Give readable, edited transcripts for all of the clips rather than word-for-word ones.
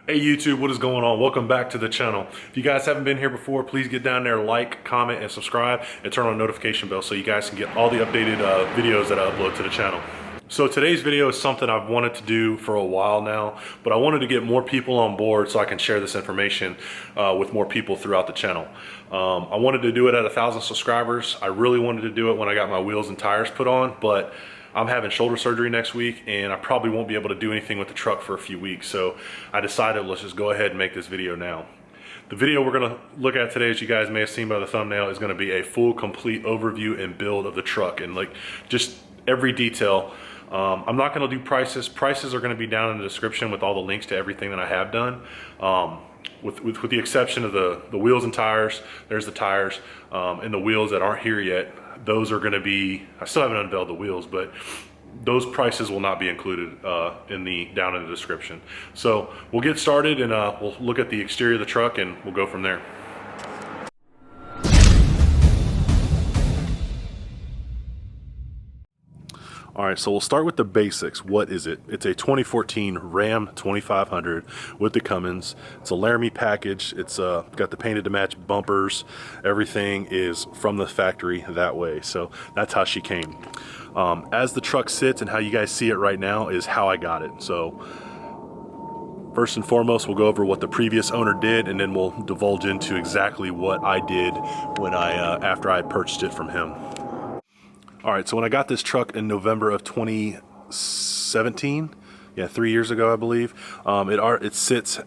Hey YouTube, what is going on? Welcome back to the channel. If you guys haven't been here before, please get down there, like, comment, and subscribe, and turn on the notification bell so you guys can get all the updated videos that I upload to the channel. So today's video is something I've wanted to do for a while now, but I wanted to get more people on board so I can share this information with more people throughout the channel. I wanted to do it at 1,000 subscribers. I really wanted to do it when I got my wheels and tires put on, but I'm having shoulder surgery next week and I probably won't be able to do anything with the truck for a few weeks. So I decided let's just go ahead and make this video now. The video we're gonna look at today, as you guys may have seen by the thumbnail, is gonna be a full, complete overview and build of the truck and like just every detail. I'm not gonna do prices. Prices are gonna be down in the description with all the links to everything that I have done. With the exception of the wheels and tires, there's the tires, and the wheels that aren't here yet. Those are gonna be, I still haven't unveiled the wheels, but those prices will not be included down in the description. So we'll get started and we'll look at the exterior of the truck and we'll go from there. All right, so we'll start with the basics. What is it? It's a 2014 Ram 2500 with the Cummins. It's a Laramie package. It's got the painted to match bumpers. Everything is from the factory that way. So that's how she came. As the truck sits and how you guys see it right now is how I got it. So first and foremost, we'll go over what the previous owner did, and then we'll divulge into exactly what I did when after I purchased it from him. All right, so when I got this truck in November of 2017, yeah, 3 years ago, I believe, it sits,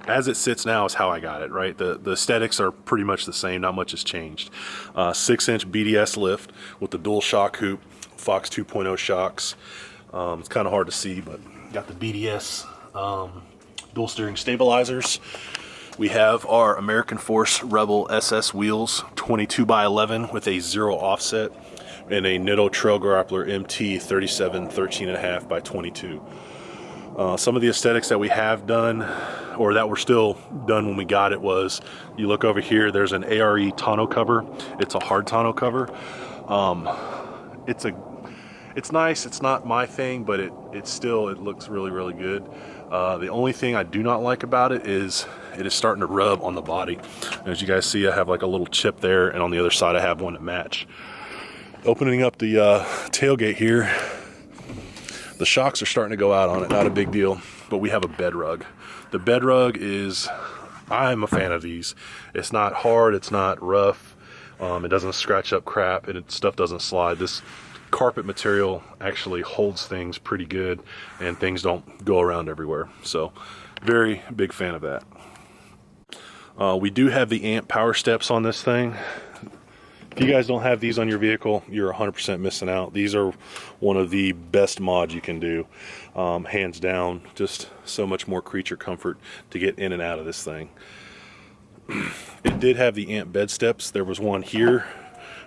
as it sits now is how I got it, right? The aesthetics are pretty much the same, not much has changed. 6-inch BDS lift with the dual shock hoop, Fox 2.0 shocks. It's kind of hard to see, but got the BDS dual steering stabilizers. We have our American Force Rebel SS wheels, 22x11 with a 0 offset, and a Nitto Trail Grappler MT 37 13.5 by 22. Some of the aesthetics that we have done, or that were still done when we got it, was you look over here, there's an A.R.E. tonneau cover. It's a hard tonneau cover. It's nice. It's not my thing, but it looks really, really good. The only thing I do not like about it is starting to rub on the body. As you guys see, I have like a little chip there, and on the other side I have one to match. Opening up the tailgate here, the shocks are starting to go out on it. Not a big deal, but we have a bed rug. The bed rug I'm a fan of these. It's not hard, it's not rough, it doesn't scratch up crap, and stuff doesn't slide. This carpet material actually holds things pretty good, and things don't go around everywhere. So very big fan of that. We do have the amp power steps on this thing. If you guys don't have these on your vehicle, you're 100% missing out. These are one of the best mods you can do, hands down. Just so much more creature comfort to get in and out of this thing. It did have the amp bed steps. There was one here,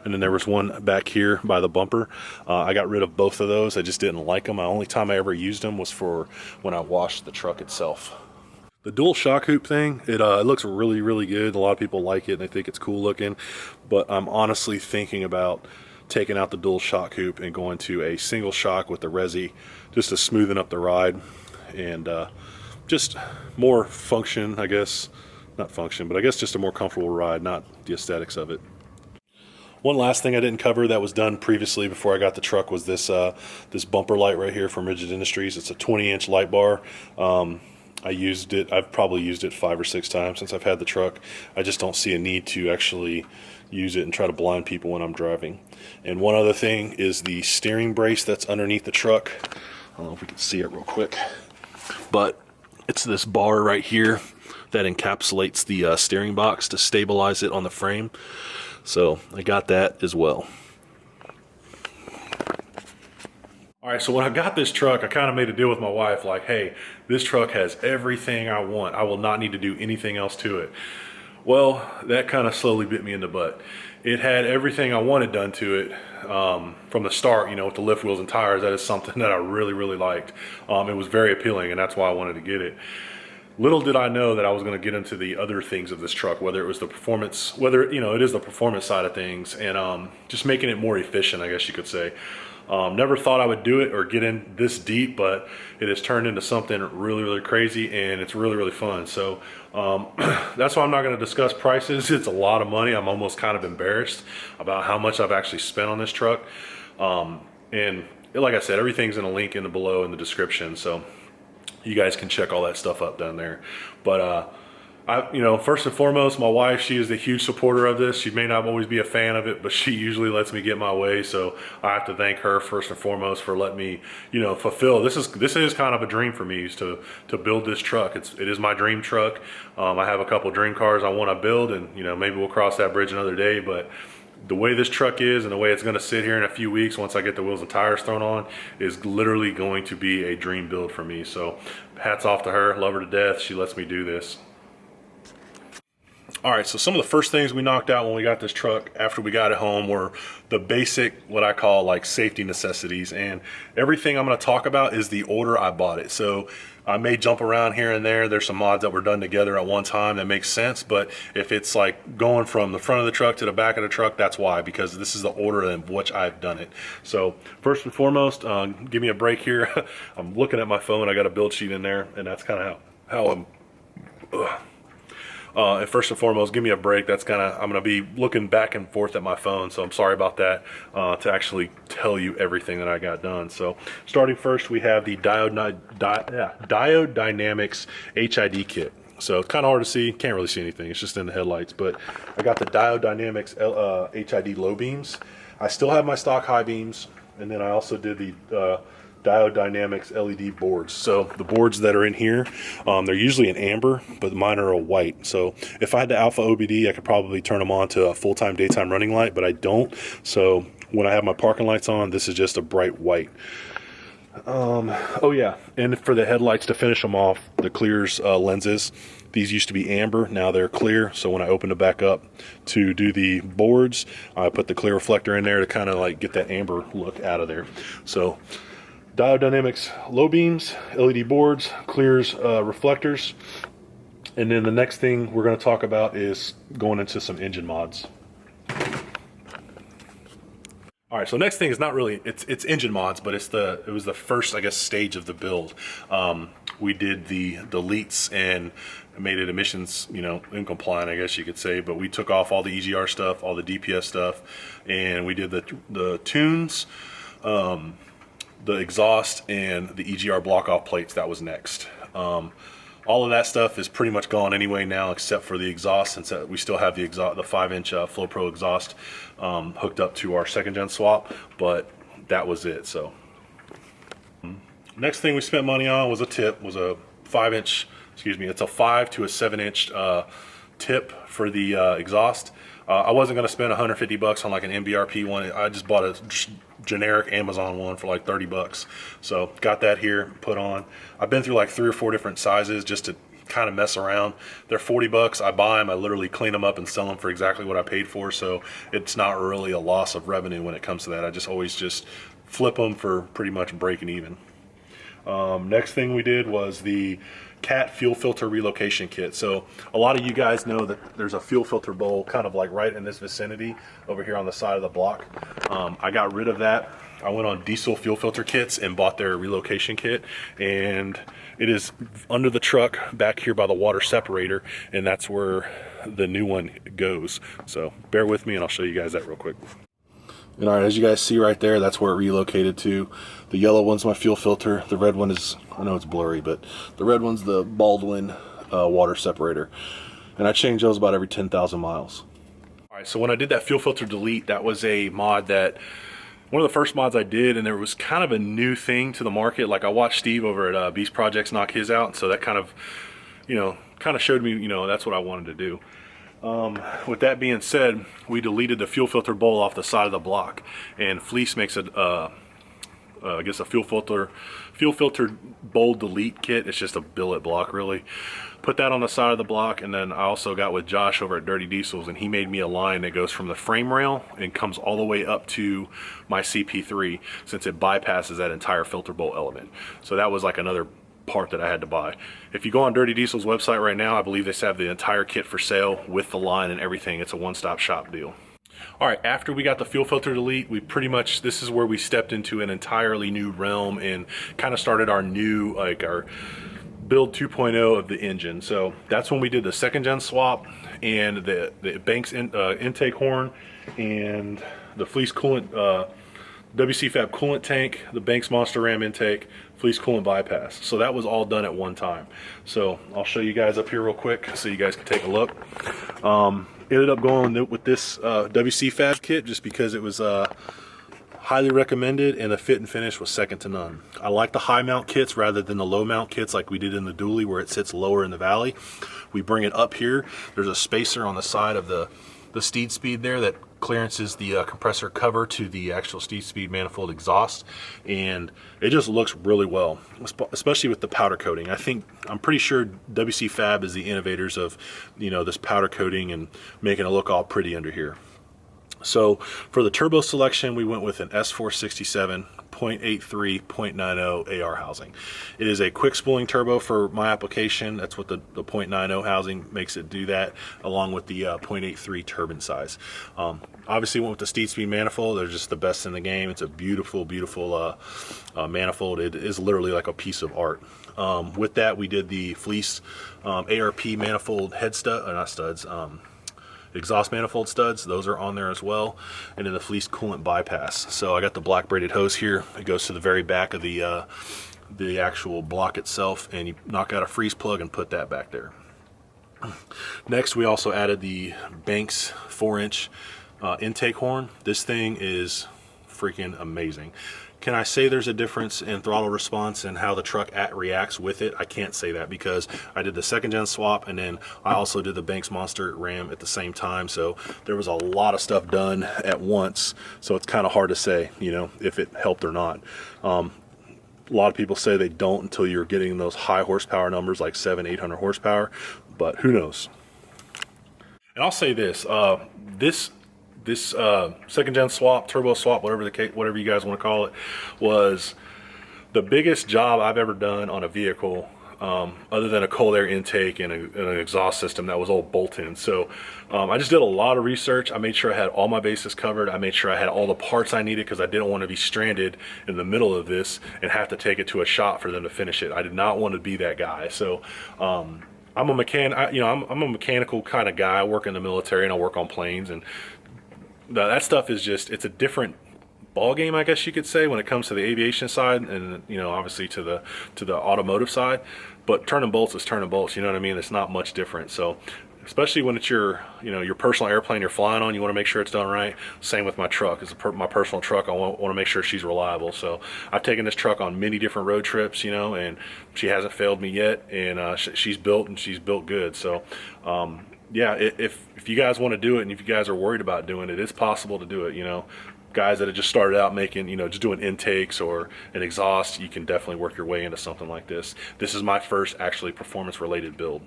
and then there was one back here by the bumper. I got rid of both of those. I just didn't like them. The only time I ever used them was for when I washed the truck itself. The dual shock hoop thing, it looks really, really good. A lot of people like it and they think it's cool looking, but I'm honestly thinking about taking out the dual shock hoop and going to a single shock with the resi, just to smoothen up the ride and just more function, I guess. Not function, but I guess just a more comfortable ride, not the aesthetics of it. One last thing I didn't cover that was done previously before I got the truck was this bumper light right here from Rigid Industries. It's a 20-inch light bar. I've probably used it 5 or 6 times since I've had the truck. I just don't see a need to actually use it and try to blind people when I'm driving. And one other thing is the steering brace that's underneath the truck. I don't know if we can see it real quick, but it's this bar right here that encapsulates the steering box to stabilize it on the frame. So I got that as well. All right, so when I got this truck, I kind of made a deal with my wife, like, hey, this truck has everything I want. I will not need to do anything else to it. Well, that kind of slowly bit me in the butt. It had everything I wanted done to it from the start, with the lift wheels and tires. That is something that I really, really liked. It was very appealing, and that's why I wanted to get it. Little did I know that I was going to get into the other things of this truck, whether it was the performance, it is the performance side of things, and just making it more efficient, I guess you could say. Never thought I would do it or get in this deep, but it has turned into something really, really crazy, and it's really, really fun. So that's why I'm not going to discuss prices. It's a lot of money. I'm almost kind of embarrassed about how much I've actually spent on this truck. And like I said, everything's in a link in the below in the description, so you guys can check all that stuff up down there. But first and foremost, my wife, she is a huge supporter of this. She may not always be a fan of it, but she usually lets me get my way. So I have to thank her first and foremost for letting me, fulfill. This is kind of a dream for me, is to build this truck. It is my dream truck. I have a couple dream cars I want to build, and maybe we'll cross that bridge another day. But the way this truck is and the way it's going to sit here in a few weeks once I get the wheels and tires thrown on is literally going to be a dream build for me. So hats off to her. Love her to death. She lets me do this. All right, so some of the first things we knocked out when we got this truck after we got it home were the basic, what I call like safety necessities. And everything I'm going to talk about is the order I bought it. So I may jump around here and there. There's some mods that were done together at one time that makes sense. But if it's like going from the front of the truck to the back of the truck, that's why, because this is the order in which I've done it. So first and foremost, give me a break here. I'm looking at my phone. I got a build sheet in there, and that's kind of how I'm... and first and foremost, give me a break. That's I'm gonna be looking back and forth at my phone, so I'm sorry about that, to actually tell you everything that I got done. So starting first, we have the Diode Dynamics HID kit. So it's kind of hard to see, can't really see anything, it's just in the headlights, but I got the Diode Dynamics HID low beams. I still have my stock high beams, and then I also did the Diode Dynamics LED boards. So the boards that are in here, they're usually an amber, but mine are a white. So if I had the Alpha OBD, I could probably turn them on to a full-time daytime running light, but I don't. So when I have my parking lights on, this is just a bright white. Oh yeah, and for the headlights, to finish them off, the Clear's lenses, these used to be amber, now they're clear. So when I opened it back up to do the boards, I put the clear reflector in there to kind of like get that amber look out of there. So Diode Dynamics low beams, LED boards, Clear's reflectors. And then the next thing we're going to talk about is going into some engine mods. All right, so next thing is not really, it's engine mods, but it was the first, I guess, stage of the build. We did the deletes and made it emissions, incompliant, I guess you could say, but we took off all the EGR stuff, all the DPS stuff, and we did the tunes, the exhaust, and the EGR block off plates. That was next. All of that stuff is pretty much gone anyway now, except for the exhaust, since we still have the 5-inch Flow Pro exhaust hooked up to our 2nd gen swap, but that was it. So next thing we spent money on was a 5-inch, it's a 5 to a 7-inch tip for the exhaust. I wasn't going to spend $150 on like an MBRP one. I just bought a generic Amazon one for like 30 bucks. So got that here, put on. I've been through like 3 or 4 different sizes just to kind of mess around. They're 40 bucks. I buy them, I literally clean them up and sell them for exactly what I paid for. So it's not really a loss of revenue when it comes to that. I always just flip them for pretty much breaking even. Next thing we did was the CAT fuel filter relocation kit. So a lot of you guys know that there's a fuel filter bowl kind of like right in this vicinity over here on the side of the block. I got rid of that. I went on Diesel fuel filter kits and bought their relocation kit, and it is under the truck back here by the water separator, and that's where the new one goes. So bear with me and I'll show you guys that real quick. And all right, as you guys see right there, that's where it relocated to. The yellow one's my fuel filter. The red one is, I know it's blurry, but the red one's the Baldwin water separator. And I change those about every 10,000 miles. All right, so when I did that fuel filter delete, that was a mod that, one of the first mods I did, and there was kind of a new thing to the market. Like I watched Steve over at Beast Projects knock his out, so that kind of showed me, that's what I wanted to do. With that being said, we deleted the fuel filter bowl off the side of the block, and Fleece makes I guess a fuel filter bowl delete kit. It's just a billet block, really. Put that on the side of the block, and then I also got with Josh over at Dirty Diesels, and he made me a line that goes from the frame rail and comes all the way up to my CP3, since it bypasses that entire filter bowl element. So that was like another part that I had to buy. If you go on Dirty Diesel's website right now, I believe they have the entire kit for sale with the line and everything. It's a one-stop shop deal. All right, after we got the fuel filter delete, we pretty much, this is where we stepped into an entirely new realm and kind of started our new, like our build 2.0 of the engine. So that's when we did the second gen swap and the Banks intake horn and the Fleece coolant, WC Fab coolant tank, the Banks Monster Ram intake, Fleece coolant bypass. So that was all done at one time. So I'll show you guys up here real quick so you guys can take a look. Ended up going with this WC Fab kit just because it was highly recommended and the fit and finish was second to none. I like the high mount kits rather than the low mount kits like we did in the dually where it sits lower in the valley. We bring it up here. There's a spacer on the side of the steed speed there that clearances the compressor cover to the actual steed speed manifold exhaust, and it just looks really well, especially with the powder coating. I'm pretty sure WC Fab is the innovators of, you know, this powder coating and making it look all pretty under here. So for the turbo selection, we went with an S467 0.83 0.90 AR housing. It is a quick spooling turbo for my application. That's what the 0.90 housing makes it do that, along with the 0.83 turbine size. Obviously went with the steed speed manifold. They're just the best in the game. It's a beautiful, beautiful manifold. It is literally like a piece of art. With that, we did the Fleece A.R.E manifold head stud, not studs, exhaust manifold studs. Those are on there as well, and then the Fleece coolant bypass. So I got the black braided hose here. It goes to the very back of the actual block itself, and you knock out a freeze plug and put that back there. Next, we also added the Banks 4-inch intake horn. This thing is freaking amazing. Can I say there's a difference in throttle response and how the truck reacts with it? I can't say that because I did the second gen swap and then I also did the Banks Monster Ram at the same time. So there was a lot of stuff done at once. So it's kind of hard to say, you know, if it helped or not. A lot of people say they don't until you're getting those high horsepower numbers like 700-800 horsepower, but who knows? And I'll say this, this second gen swap, turbo swap, whatever you guys want to call it, was the biggest job I've ever done on a vehicle, other than a cold air intake and an exhaust system that was all bolt-in. So I just did a lot of research. I made sure I had all my bases covered. I made sure I had all the parts I needed because I didn't want to be stranded in the middle of this and have to take it to a shop for them to finish it. I did not want to be that guy. So I'm a I'm a mechanical kind of guy. I work in the military and I work on planes, and that stuff is just, it's a different ball game, I guess you could say, when it comes to the aviation side and, you know, obviously to the automotive side. But turning bolts is turning bolts, you know what I mean? It's not much different. So especially when it's your personal airplane you're flying on, you want to make sure it's done right. Same with my truck. It's my personal truck. I want to make sure she's reliable. So I've taken this truck on many different road trips, you know, and she hasn't failed me yet. And she's built, and she's built good. So yeah, if you guys want to do it, and if you guys are worried about doing it, it's possible to do it. You know, guys that have just started out making, you know, just doing intakes or an exhaust, you can definitely work your way into something like this. This is my first actually performance related build.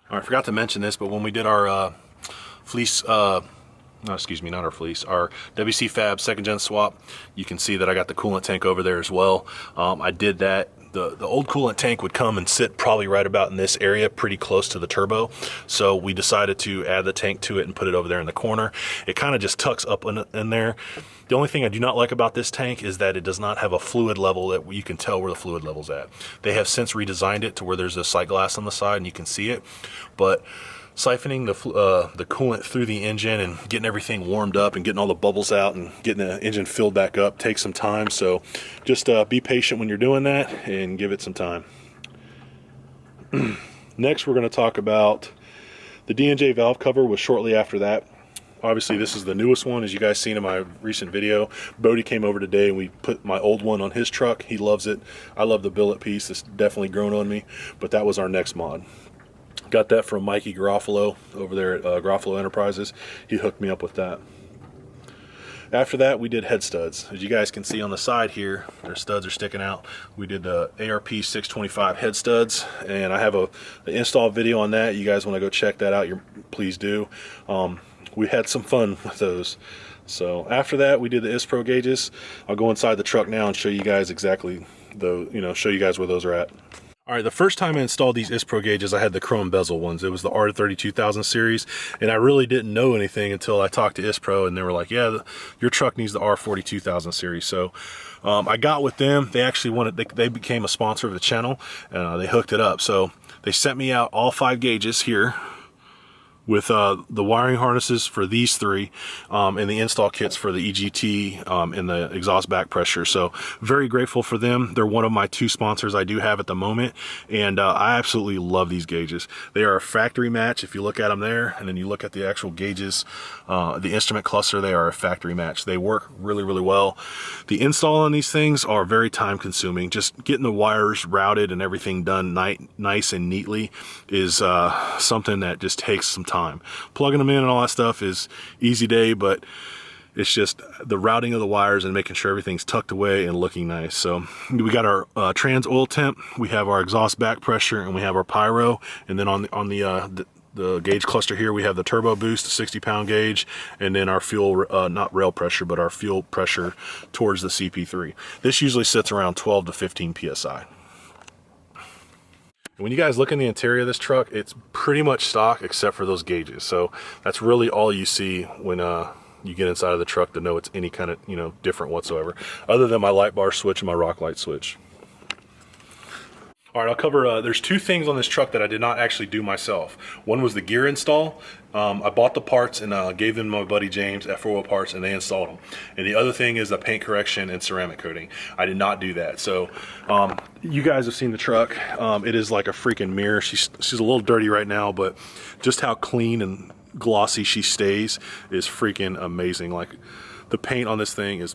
All right, I forgot to mention this, but when we did our Fleece, no, excuse me, not our Fleece, our WC Fab second gen swap, you can see that I got the coolant tank over there as well. I did that. The old coolant tank would come and sit probably right about in this area, pretty close to the turbo. So we decided to add the tank to it and put it over there in the corner. It kind of just tucks up in there. The only thing I do not like about this tank is that it does not have a fluid level that you can tell where the fluid level's at. They have since redesigned it to where there's a sight glass on the side and you can see it, but siphoning the coolant through the engine and getting everything warmed up and getting all the bubbles out and getting the engine filled back up takes some time. So just be patient when you're doing that and give it some time. Next, we're going to talk about the D&J valve cover. Was shortly after that. Obviously, this is the newest one, as you guys seen in my recent video. Bodie came over today and we put my old one on his truck. He loves it. I love the billet piece. It's definitely grown on me, but that was our next mod. Got that from Mikey Garofalo over there at Garofalo Enterprises. He hooked me up with that. After that, we did head studs. As you guys can see on the side here, their studs are sticking out. We did the A.R.E 625 head studs, and I have an install video on that. You guys want to go check that out, please do. We had some fun with those. So after that, we did the ISSPRO gauges. I'll go inside the truck now and show you guys exactly show you guys where those are at. All right, the first time I installed these ISSPRO gauges, I had the chrome bezel ones. It was the R32000 series, and I really didn't know anything until I talked to ISSPRO, and they were like, yeah, your truck needs the R42000 series. So I got with them. They actually they became a sponsor of the channel, and they hooked it up. So they sent me out all 5 gauges here with the wiring harnesses for these 3 and the install kits for the EGT and the exhaust back pressure. So very grateful for them. They're one of my 2 sponsors I do have at the moment, and I absolutely love these gauges. They are a factory match. If you look at them there and then you look at the actual gauges, the instrument cluster, they are a factory match. They work really, really well. The install on these things are very time consuming. Just getting the wires routed and everything done nice and neatly is something that just takes some time. Plugging them in and all that stuff is easy day, but it's just the routing of the wires and making sure everything's tucked away and looking nice. So we got our trans oil temp, we have our exhaust back pressure, and we have our pyro. And then on the gauge cluster here, we have the turbo boost, the 60-pound gauge, and then our fuel, not rail pressure, but our fuel pressure towards the CP3. This usually sits around 12 to 15 PSI. When you guys look in the interior of this truck, it's pretty much stock except for those gauges. So that's really all you see when you get inside of the truck to know it's any kind of, you know, different whatsoever, other than my light bar switch and my rock light switch. All right, I'll cover, there's 2 things on this truck that I did not actually do myself. One was the gear install. I bought the parts and gave them to my buddy James at 4 Wheel Parts, and they installed them. And the other thing is the paint correction and ceramic coating. I did not do that. So you guys have seen the truck. It is like a freaking mirror. She's a little dirty right now, but just how clean and glossy she stays is freaking amazing. Like, the paint on this thing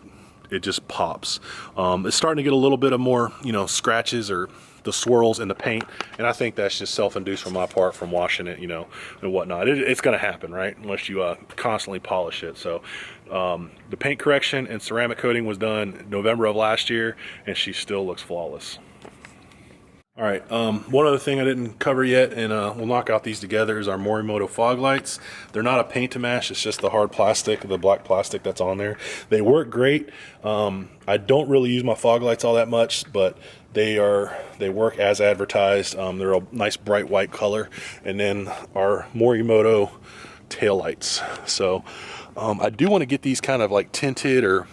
it just pops. It's starting to get a little bit of more, you know, scratches or the swirls in the paint, and I think that's just self-induced from my part from washing it, you know, and whatnot. It's going to happen, right, unless you constantly polish it. So the paint correction and ceramic coating was done November of last year, and she still looks flawless. All right, one other thing I didn't cover yet, and we'll knock out these together, is our Morimoto fog lights. They're not a paint to match, it's just the hard plastic, the black plastic that's on there. They work great. I don't really use my fog lights all that much, but they work as advertised. They're a nice bright white color. And then our Morimoto tail lights. So I do want to get these kind of like tinted or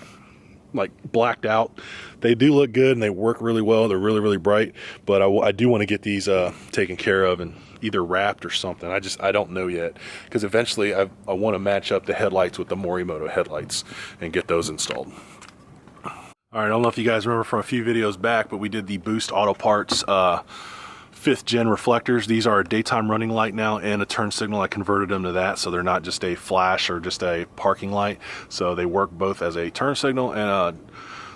like blacked out. They do look good and they work really well. They're really, really bright, but I do want to get these taken care of and either wrapped or something. I don't know yet, because eventually I want to match up the headlights with the Morimoto headlights and get those installed. All right, I don't know if you guys remember from a few videos back, but we did the Boost Auto Parts 5th gen reflectors. These are a daytime running light now and a turn signal. I converted them to that, so they're not just a flash or just a parking light. So they work both as a turn signal and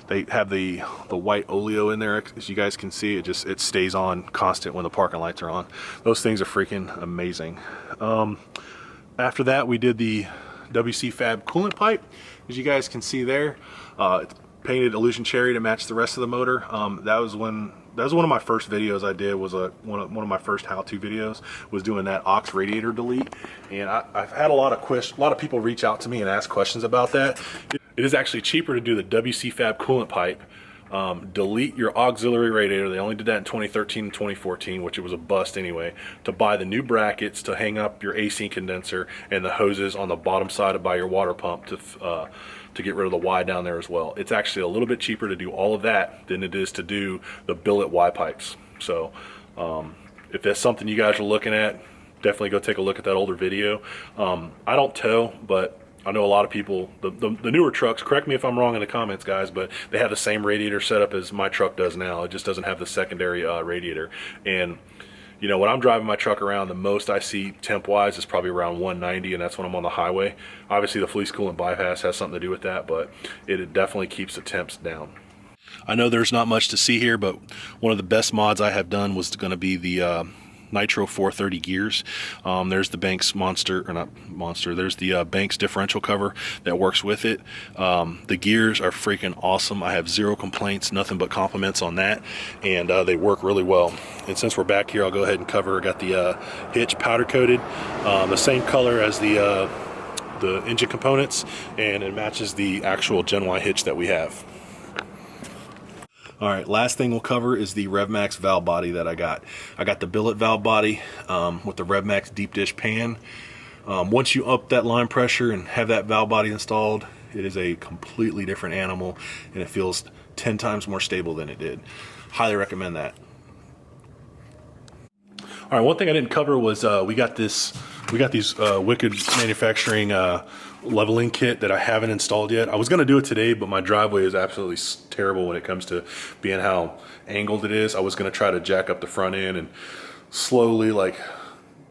they have the white oleo in there. As you guys can see, it stays on constant when the parking lights are on. Those things are freaking amazing. After that, we did the WC Fab coolant pipe. As you guys can see there, it's painted illusion cherry to match the rest of the motor. That was one of my first videos I did. Was one of my first how-to videos was doing that aux radiator delete, and I've had a lot of people reach out to me and ask questions about that. It is actually cheaper to do the WC Fab coolant pipe, delete your auxiliary radiator. They only did that in 2013 and 2014, which it was a bust anyway, to buy the new brackets to hang up your AC condenser and the hoses on the bottom side to buy your water pump to get rid of the Y down there as well. It's actually a little bit cheaper to do all of that than it is to do the billet Y pipes. So if that's something you guys are looking at, definitely go take a look at that older video. I don't tow, but I know a lot of people, the newer trucks, correct me if I'm wrong in the comments, guys, but they have the same radiator setup as my truck does now. It just doesn't have the secondary radiator. And you know, when I'm driving my truck around, the most I see temp-wise is probably around 190, and that's when I'm on the highway. Obviously, the fleece coolant bypass has something to do with that, but it definitely keeps the temps down. I know there's not much to see here, but one of the best mods I have done was going to be the Nitro 430 gears. There's the Banks Monster, or not Monster, there's the Banks differential cover that works with it. The gears are freaking awesome. I have zero complaints, nothing but compliments on that, and they work really well. And since we're back here, I'll go ahead and cover. I got the hitch powder coated, the same color as the engine components, and it matches the actual Gen Y hitch that we have. All right, last thing we'll cover is the RevMax valve body that I got. I got the billet valve body with the RevMax deep dish pan. Once you up that line pressure and have that valve body installed, it is a completely different animal, and it feels 10 times more stable than it did. Highly recommend that. All right, one thing I didn't cover was we got these Wicked Manufacturing leveling kit that I haven't installed yet. I was gonna do it today, but my driveway is absolutely terrible when it comes to being how angled it is. I was gonna try to jack up the front end and slowly like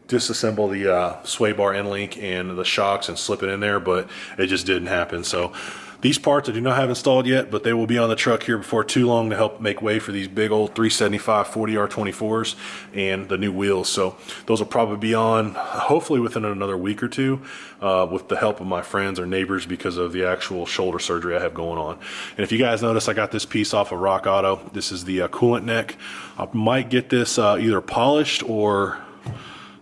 disassemble the sway bar end link and the shocks and slip it in there, but it just didn't happen. So these parts I do not have installed yet, but they will be on the truck here before too long to help make way for these big old 375 40R24s and the new wheels. So those will probably be on hopefully within another week or two with the help of my friends or neighbors because of the actual shoulder surgery I have going on. And if you guys notice, I got this piece off of Rock Auto. This is the coolant neck. I might get this either polished or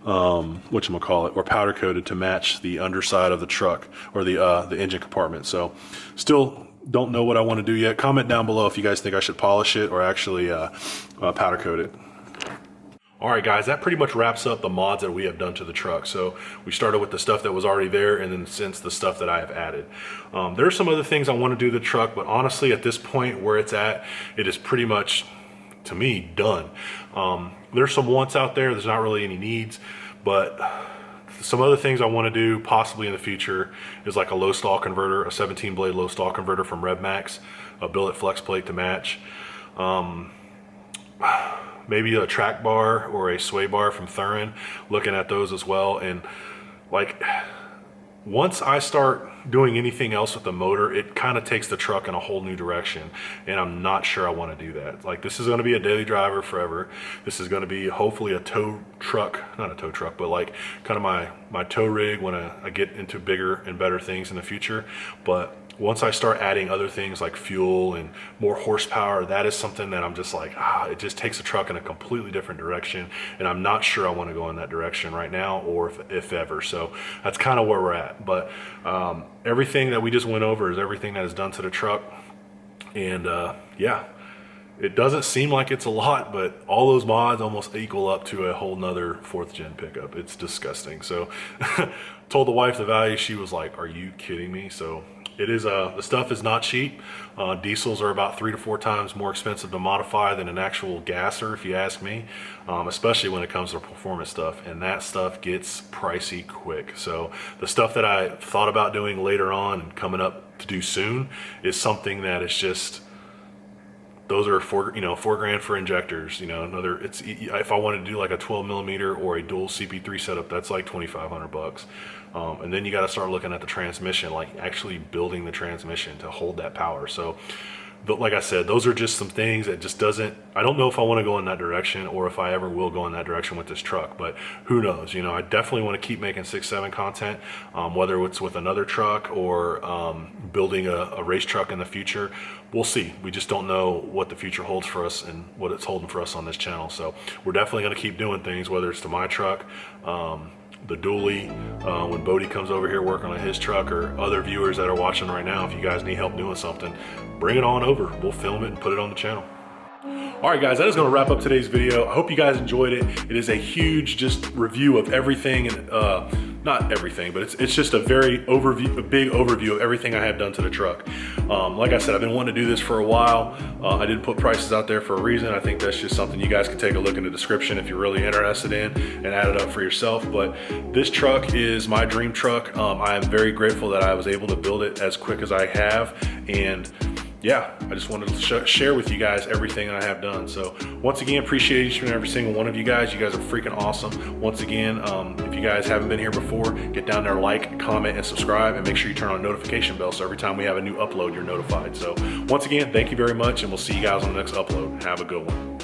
whatchamacallit, or powder coated to match the underside of the truck or the engine compartment. So still don't know what I want to do yet. Comment down below if you guys think I should polish it or actually powder coat it. All right, guys, that pretty much wraps up the mods that we have done to the truck. So we started with the stuff that was already there, and then since the stuff that I have added. There are some other things I want to do to the truck, but honestly, at this point where it's at, it is pretty much, to me, done. There's some wants out there. There's not really any needs, but some other things I want to do possibly in the future is like a low stall converter, a 17 blade low stall converter from RevMax, a billet flex plate to match, maybe a track bar or a sway bar from Thurin, looking at those as well. And like, once I start doing anything else with the motor, it kind of takes the truck in a whole new direction, and I'm not sure I want to do that. Like, this is going to be a daily driver forever. This is going to be hopefully a tow truck, not a tow truck, but like kind of my tow rig when I get into bigger and better things in the future. But once I start adding other things like fuel and more horsepower, that is something that I'm just like, it just takes the truck in a completely different direction, and I'm not sure I want to go in that direction right now, or if ever. So that's kind of where we're at. But everything that we just went over is everything that is done to the truck. And yeah, it doesn't seem like it's a lot, but all those mods almost equal up to a whole nother 4th gen pickup. It's disgusting. So told the wife the value, she was like, are you kidding me? So it is, the stuff is not cheap. Diesels are about 3 to 4 times more expensive to modify than an actual gasser, if you ask me, especially when it comes to performance stuff, and that stuff gets pricey quick. So the stuff that I thought about doing later on and coming up to do soon is something that is just, those are $4 grand for injectors. It's, if I wanted to do like a 12 millimeter or a dual CP3 setup, that's like $2,500. And then you got to start looking at the transmission, like actually building the transmission to hold that power. So, but like I said, those are just some things that just doesn't, I don't know if I want to go in that direction or if I ever will go in that direction with this truck, but who knows? I definitely want to keep making 6.7 content, whether it's with another truck or building a race truck in the future. We'll see. We just don't know what the future holds for us and what it's holding for us on this channel. So we're definitely going to keep doing things, whether it's to my truck, the dually, when Bodie comes over here working on his truck, or other viewers that are watching right now. If you guys need help doing something, bring it on over. We'll film it and put it on the channel. All right, guys, that is going to wrap up today's video. I hope you guys enjoyed it. It is a huge just review of everything, and not everything, but it's just a big overview of everything I have done to the truck. Like I said, I've been wanting to do this for a while. I didn't put prices out there for a reason. I think that's just something you guys can take a look in the description if you're really interested in, and add it up for yourself. But this truck is my dream truck. I am very grateful that I was able to build it as quick as I have, and yeah, I just wanted to share with you guys everything I have done. So once again, appreciate each and every single one of you guys. You guys are freaking awesome. Once again, if you guys haven't been here before, get down there, like, comment, and subscribe, and make sure you turn on the notification bell so every time we have a new upload, you're notified. So once again, thank you very much, and we'll see you guys on the next upload. Have a good one.